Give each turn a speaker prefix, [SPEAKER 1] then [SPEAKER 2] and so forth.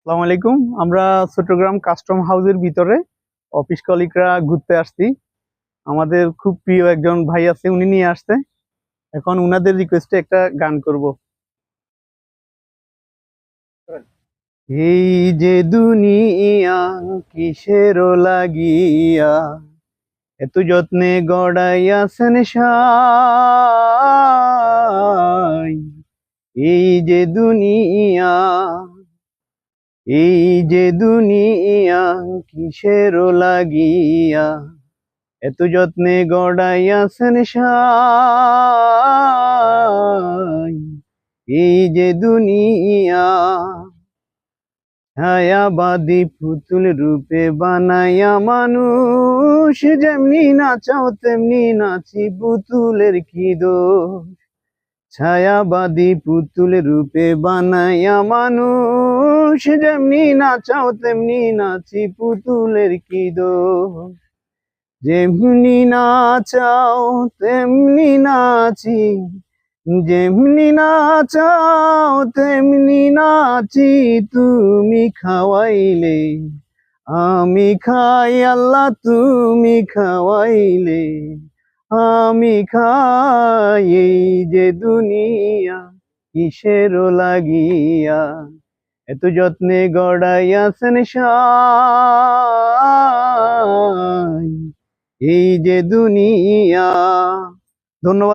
[SPEAKER 1] আসসালামু আলাইকুম। আমরা চট্টগ্রাম কাস্টম হাউসের ভিতরে অফিস কলিগরা ঘুরতে আসছি। আমাদের খুব প্রিয় একজন ভাই আছে, উনি নিয়ে আসছে। এখন উনাদের রিকোয়েস্টে একটা গান করব। এই যে দুনিয়া কিসের লাগিয়া এত যত্নে গড়াইয়াছেন সাই। এই যে দুনিয়া, এই যে দুনিয়া কিসের লাগিয়া এত যত্নে গড়াইয়াছেন সাই। এই যে দুনিয়া, ছায়াবাদী পুতুল রূপে বানাইয়া মানুষ যেমনি নাচাও তেমনি নাচি, পুতুলের কি দোষ। ছায়াবাদী পুতুল রূপে বানাইয়া মানুষ যেমনি নাচাও তেমনি নাচি, পুতুলের কি দোষ। যেমনি নাচাও তেমনি নাচি, যেমনি নাচাও তেমনি নাচি, তুমি খাওয়াইলে আমি খাই, আল্লাহ তুমি খাওয়াইলে আমি খাই। এই যে দুনিয়া কিসের লাগিয়া এত যত্নে গড়াইয়াছেন সাই। এই যে দুনিয়া। ধন্যবাদ।